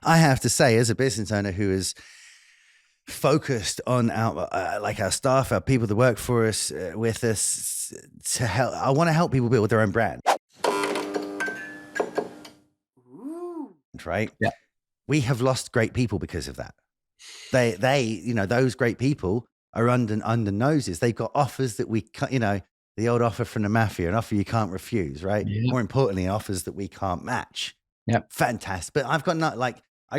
I have to say, as a business owner who is focused on our staff, our people that work for us, with us, to help. I want to help people build their own brand. Right? Yeah. We have lost great people because of that. Those great people are under noses. They've got offers that we, the old offer from the mafia, an offer you can't refuse, right? Yeah. More importantly, offers that we can't match. Yeah. Fantastic. But I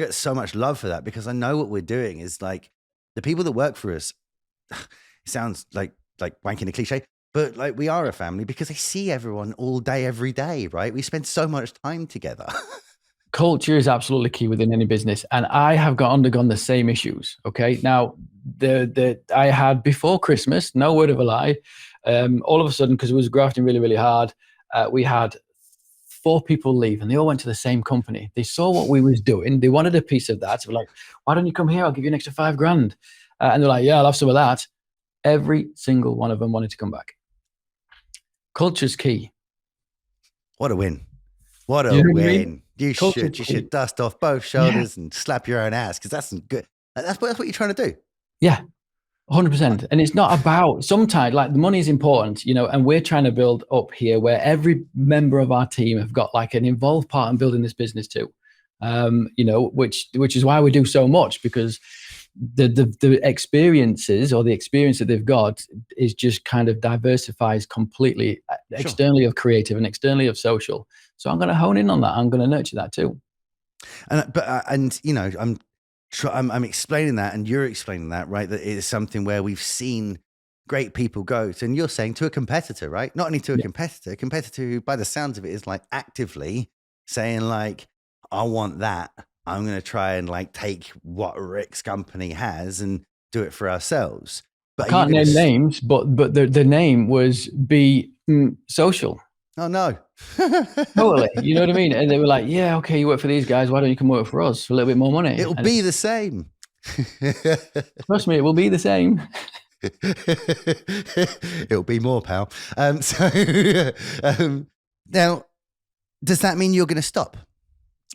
got so much love for that, because I know what we're doing is like the people that work for us. It sounds like wanking a cliche, but like we are a family because they see everyone all day, every day, right? We spend so much time together. Culture is absolutely key within any business, and I have undergone the same issues. Okay, now I had before Christmas, no word of a lie, all of a sudden, because it was grafting really, really hard, we had 4 people leave, and they all went to the same company. They saw what we was doing, they wanted a piece of that. So we're like, why don't you come here? I'll give you an extra $5,000. And they're like, yeah, I'll have some of that. Every single one of them wanted to come back. Culture's key. What a win! What a win! I mean? You should dust off both shoulders and slap your own ass, because that's good. That's what you're trying to do. Yeah, 100%. And it's not about, sometimes like the money is important, and we're trying to build up here where every member of our team have got like an involved part in building this business too. Which is why we do so much, because the experiences, or the experience that they've got, is just kind of diversifies completely, externally of creative and externally of social. So I'm going to hone in on that. I'm going to nurture that too. I'm explaining that, and you're explaining that, right? That it is something where we've seen great people go to, and you're saying to a competitor, right? Not only to a competitor who, by the sounds of it, is like actively saying like, I want that. I'm going to try and like take what Rik's company has and do it for ourselves. But I can't name names, but the name was Be Social. Oh no. Totally. You know what I mean? And they were like, yeah, okay, you work for these guys. Why don't you come work for us for a little bit more money? It'll be the same. Trust me, it will be the same. It'll be more, pal. Now, does that mean you're going to stop?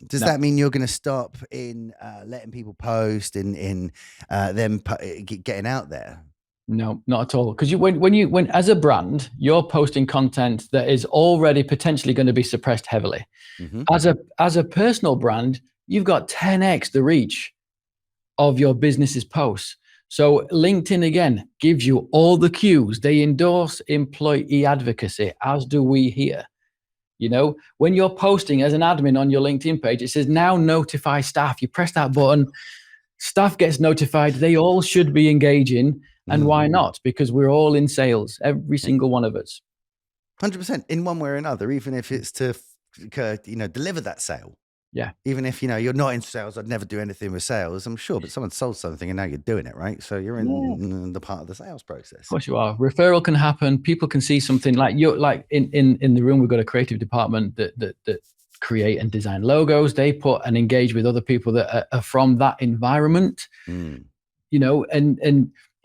Does that mean you're going to stop in letting people post, in them getting out there? No, not at all. Because when as a brand, you're posting content that is already potentially going to be suppressed heavily. Mm-hmm. As a personal brand, you've got 10x the reach of your business's posts. So LinkedIn, again, gives you all the cues. They endorse employee advocacy, as do we here. When you're posting as an admin on your LinkedIn page, it says now notify staff. You press that button, staff gets notified. They all should be engaging. And why not? Because we're all in sales, every single one of us. 100% in one way or another, even if it's to, deliver that sale. Yeah. Even if, you're not in sales, I'd never do anything with sales, I'm sure, but someone sold something and now you're doing it, right? So you're in the part of the sales process. Of course you are. Referral can happen. People can see something like in the room, we've got a creative department that create and design logos. They put and engage with other people that are from that environment, and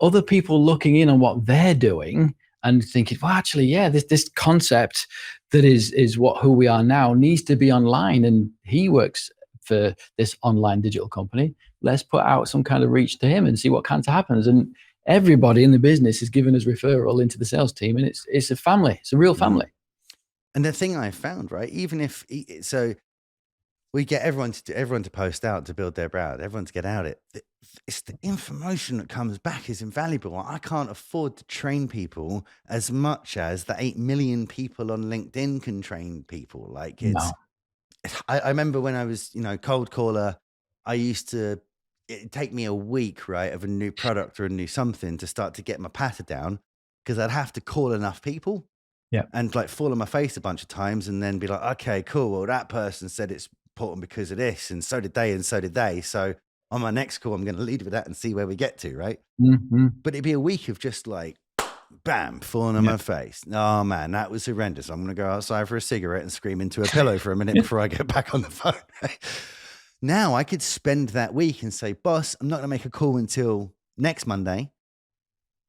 other people looking in on what they're doing and thinking, well, actually, yeah, this concept that is who we are now needs to be online. And he works for this online digital company. Let's put out some kind of reach to him and see what kind of happens. And everybody in the business is giving us referral into the sales team. And it's a family. It's a real family. And the thing I found, right, even if, so we get everyone to post out to build their brand, everyone to get out it's the information that comes back is invaluable. I can't afford to train people as much as the 8 million people on LinkedIn can train people. Like I remember when I was, cold caller, it'd take me a week, right, of a new product or a new something to start to get my patter down, because I'd have to call enough people. Yeah. And like fall on my face a bunch of times and then be like, okay, cool. Well, that person said it's important because of this, and so did they, and so did they. So on my next call, I'm going to lead with that and see where we get to, right? Mm-hmm. But it'd be a week of just like, bam, falling on my face. Oh man, that was horrendous. I'm going to go outside for a cigarette and scream into a pillow for a minute before I get back on the phone. Now I could spend that week and say, boss, I'm not going to make a call until next Monday.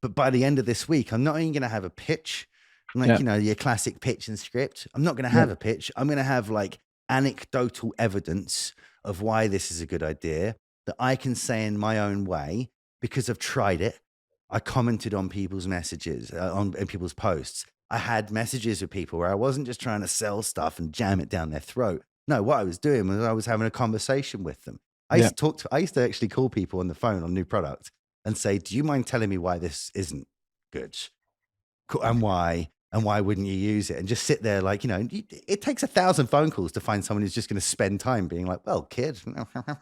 But by the end of this week, I'm not even going to have a pitch. Like, your classic pitch and script. I'm not going to have a pitch. I'm going to have like anecdotal evidence of why this is a good idea that I can say in my own way because I've tried it. I commented on people's messages, on people's posts. I had messages with people where I wasn't just trying to sell stuff and jam it down their throat. No, what I was doing was I was having a conversation with them. I used to actually call people on the phone on new products and say, do you mind telling me why this isn't good? And why wouldn't you use it? And just sit there like, it takes 1,000 phone calls to find someone who's just going to spend time being like, well, kid.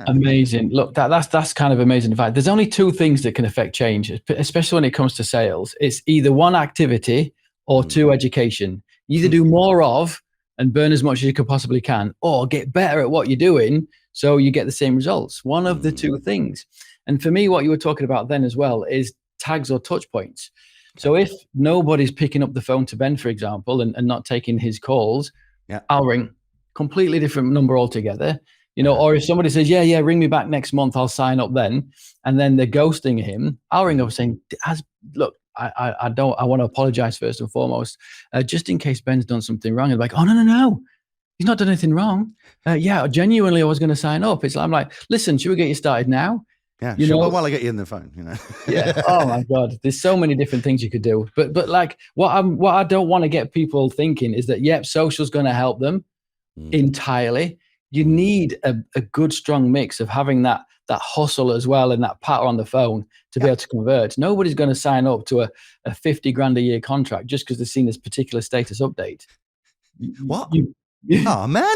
Amazing. Look, that's kind of amazing. In fact, there's only two things that can affect change, especially when it comes to sales. It's either one, activity, or two, education. You either do more of and burn as much as you can possibly can, or get better at what you're doing so you get the same results. One of the two things. And for me, what you were talking about then as well is tags or touch points. So if nobody's picking up the phone to Ben, for example, and not taking his calls, I'll ring. Completely different number altogether. Or if somebody says, yeah, ring me back next month, I'll sign up then. And then they're ghosting him, I'll ring up saying, look, I want to apologize first and foremost, just in case Ben's done something wrong. And like, oh, no. He's not done anything wrong. Genuinely, I was going to sign up. I'm like, listen, should we get you started now? Yeah, sure. Well, while I get you on the phone, Yeah. Oh my God, there's so many different things you could do. But like, what I don't want to get people thinking is that social's going to help them entirely. You need a good, strong mix of having that hustle as well and that patter on the phone to be able to convert. Nobody's going to sign up to a 50 grand a year contract just because they've seen this particular status update. What? Oh man,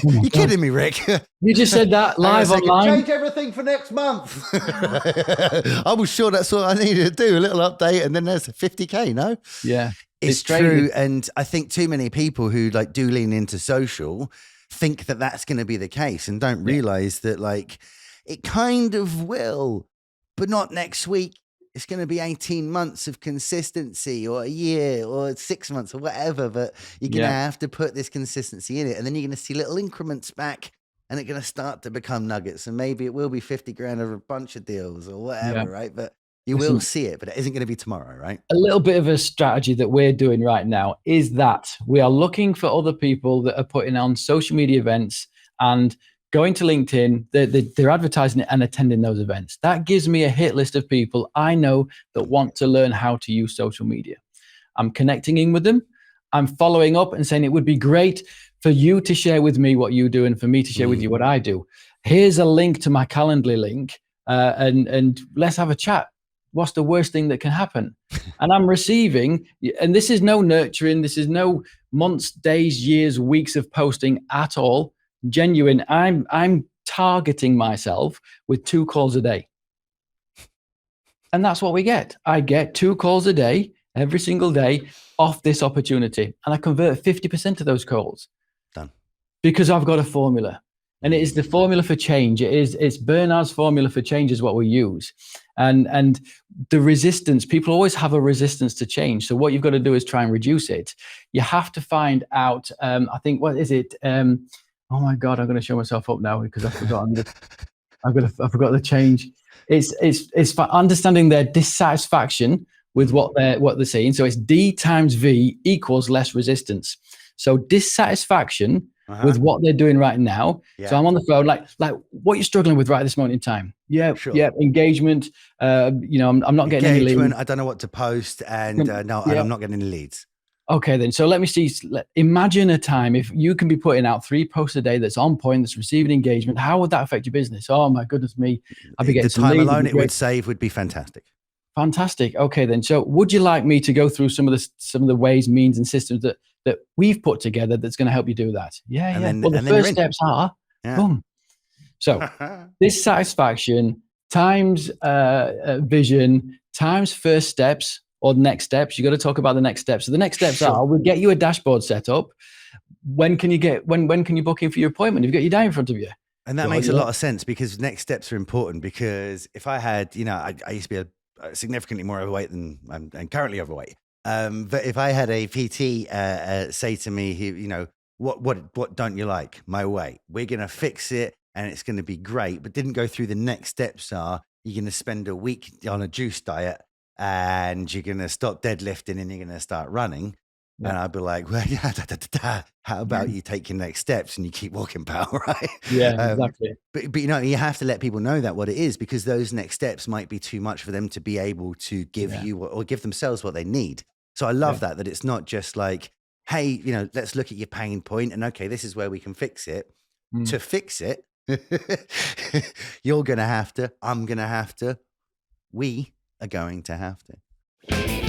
you're kidding me, Rik. You just said that live online. Change everything for next month. I was sure that's what I needed to do, a little update, and then there's 50K, no? Yeah. It's true. And I think too many people who do lean into social think that that's going to be the case and don't realize that it kind of will, but not next week. It's going to be 18 months of consistency or a year or 6 months or whatever, but you're going to have to put this consistency in it. And then you're going to see little increments back and it's going to start to become nuggets. And maybe it will be 50 grand over a bunch of deals or whatever, right? But you will see it, but it isn't going to be tomorrow, right? A little bit of a strategy that we're doing right now is that we are looking for other people that are putting on social media events and going to LinkedIn, they're advertising it and attending those events. That gives me a hit list of people I know that want to learn how to use social media. I'm connecting in with them. I'm following up and saying it would be great for you to share with me what you do and for me to share with you what I do. Here's a link to my Calendly link and let's have a chat. What's the worst thing that can happen? And I'm receiving, and this is no nurturing, this is no months, days, years, weeks of posting at all. Genuine. I'm targeting myself with 2 calls a day. And that's what we get. I get 2 calls a day, every single day off this opportunity. And I convert 50% of those calls. Done. Because I've got a formula. And it is the formula for change. It's Bernard's formula for change is what we use. And the resistance, people always have a resistance to change. So what you've got to do is try and reduce it. You have to find out, I think, what is it? Oh my God, I'm going to show myself up now because I forgot. I forgot the change. It's for understanding their dissatisfaction with what they're saying. So it's D times V equals less resistance. So dissatisfaction with what they're doing right now. Yeah. So I'm on the phone, like what you're struggling with right at this moment in time. Yeah, sure. Yeah, engagement. I'm not getting any leads. I don't know what to post, and and I'm not getting any leads. Okay, then. So let me see. Imagine a time if you can be putting out 3 posts a day that's on point, that's receiving engagement. How would that affect your business? Oh my goodness me! I'd be getting the time alone it would save would be fantastic. Fantastic. Okay, then. So would you like me to go through some of the ways, means, and systems that we've put together that's going to help you do that? Yeah. Well, the first steps are boom. So dissatisfaction times vision times first steps. Or next steps, you got to talk about the next steps. So the next steps are, we'll get you a dashboard set up. When can you book in for your appointment? You've got your day in front of you. And that makes a lot of sense because next steps are important because if I had, I used to be significantly more overweight than I'm currently overweight. But if I had a PT say to me, what don't you like? My weight. We're going to fix it and it's going to be great. But didn't go through the next steps are, you're going to spend a week on a juice diet and you're going to stop deadlifting and you're going to start running. Yeah. And I'd be like, well, yeah, how about you take your next steps and you keep walking, pal, right? Yeah, exactly. But you know, you have to let people know that what it is, because those next steps might be too much for them to be able to give you or give themselves what they need. So I love that it's not just like, hey, you know, let's look at your pain point and okay, this is where we can fix it. To fix it, you're going to have to, I'm going to have to, we are going to have to.